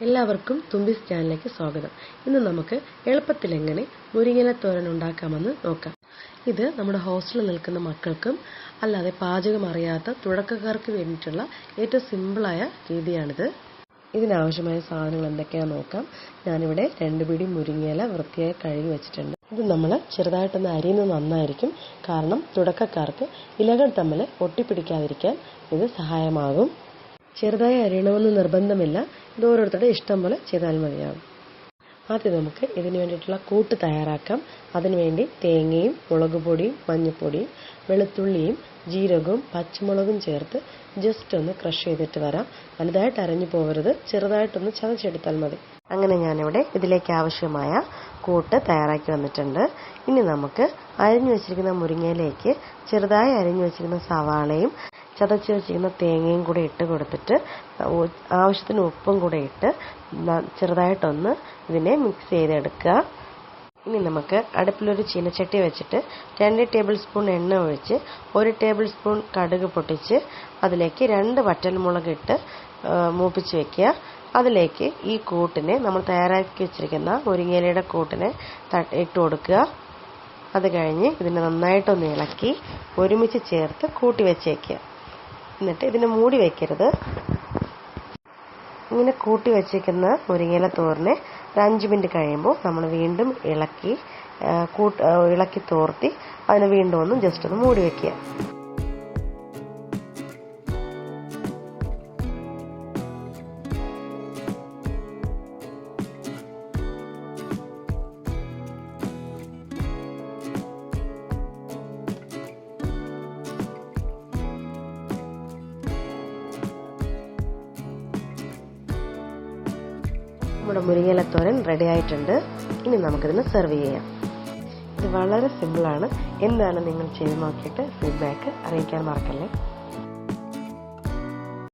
എല്ലാവർക്കും തുമ്പിസ് ചാനലിലേക്ക് സ്വാഗതം. ഇന്ന് നമുക്ക് എളുപ്പത്തിൽ എങ്ങനെ മുരിങ്ങയില തോരൻ ഉണ്ടാക്കാമെന്ന് നോക്കാം. ഇത് നമ്മുടെ ഹോസ്റ്റലിൽ നിൽക്കുന്ന മക്കൾക്കും അല്ലാതെ പാചകം അറിയാത്ത തുടക്കക്കാർക്ക് വേണ്ടിയിട്ടുള്ള ഏറ്റവും സിമ്പിളായ രീതിയാണിത്. ഇതിനാവശ്യമായ സാധനങ്ങൾ എന്തൊക്കെയാണെന്ന് നോക്കാം. ഞാനിവിടെ 2 പിടി മുരിങ്ങയില വൃത്തിയായി കഴുകി വെച്ചിട്ടുണ്ട്. ഇത് നമ്മൾ ചെറുതായിട്ടൊന്ന് അരിയുന്നത് നന്നായിരിക്കും. കാരണം തുടക്കക്കാർക്ക് ഇലകൾ തമ്മിൽ ഒട്ടിപ്പിടിക്കാതിരിക്കാൻ ഇത് സഹായമാകും. ചെറുതായി അരിയണമെന്ന് നിർബന്ധമില്ല. ഇത് ഓരോരുത്തരുടെ ഇഷ്ടം പോലെ ചെയ്താൽ മതിയാകും. ആദ്യം നമുക്ക് ഇതിന് വേണ്ടിയിട്ടുള്ള കൂട്ട് തയ്യാറാക്കാം. അതിനുവേണ്ടി തേങ്ങയും മുളക് പൊടിയും മഞ്ഞൾപ്പൊടിയും വെളുത്തുള്ളിയും ജീരകവും പച്ചമുളകും ചേർത്ത് ജസ്റ്റ് ഒന്ന് ക്രഷ് ചെയ്തിട്ട് വരാം. വലുതായിട്ട് അരഞ്ഞു പോകരുത്, ചെറുതായിട്ടൊന്ന് ചതച്ചെടുത്താൽ മതി. അങ്ങനെ ഞാനിവിടെ ഇതിലേക്ക് ആവശ്യമായ കൂട്ട് തയ്യാറാക്കി വന്നിട്ടുണ്ട്. ഇനി നമുക്ക് അരിഞ്ഞു വെച്ചിരിക്കുന്ന മുരിങ്ങയിലേക്ക് ചെറുതായി അരിഞ്ഞു വെച്ചിരിക്കുന്ന സവാളയും ചതച്ച് വെച്ചിരിക്കുന്ന തേങ്ങയും കൂടെ ഇട്ട് കൊടുത്തിട്ട് ആവശ്യത്തിന് ഉപ്പും കൂടെ ഇട്ട് ചെറുതായിട്ടൊന്ന് ഇതിനെ മിക്സ് ചെയ്തെടുക്കുക. ഇനി നമുക്ക് അടുപ്പിലൊരു ചീനച്ചട്ടി വെച്ചിട്ട് 2 ടേബിൾ സ്പൂൺ എണ്ണ ഒഴിച്ച് 1 ടേബിൾ സ്പൂൺ കടുക് പൊട്ടിച്ച് അതിലേക്ക് 2 വറ്റൽമുളക് ഇട്ട് മൂപ്പിച്ച് വെക്കുക. അതിലേക്ക് ഈ കൂട്ടിനെ നമ്മൾ തയ്യാറാക്കി വെച്ചിരിക്കുന്ന മുരിങ്ങയിലയുടെ കൂട്ടിനെ ഇട്ട് കൊടുക്കുക. അത് കഴിഞ്ഞ് ഇതിനെ നന്നായിട്ടൊന്ന് ഇളക്കി ഒരുമിച്ച് ചേർത്ത് കൂട്ടി വെച്ചേക്കുക. എന്നിട്ട് ഇതിനെ മൂടി വയ്ക്കരുത്. ഇങ്ങനെ കൂട്ടി വെച്ചിരിക്കുന്ന മുരിങ്ങയില തോരനെ ഒരു 5 മിനിറ്റ് കഴിയുമ്പോൾ നമ്മൾ വീണ്ടും ഇളക്കി തോർത്തി അതിനെ വീണ്ടും ഒന്ന് ജസ്റ്റ് ഒന്ന് മൂടി വയ്ക്കുക. നമ്മുടെ മുരിങ്ങയില തോരൻ റെഡി ആയിട്ടുണ്ട്. ഇനി നമുക്കിതിന് സെർവ് ചെയ്യാം. ഇത് വളരെ സിമ്പിളാണ്. എന്താണ് നിങ്ങൾ ചെയ്ത് നോക്കിയിട്ട് ഫീഡ്ബാക്ക് അറിയിക്കാൻ മറക്കല്ലേ.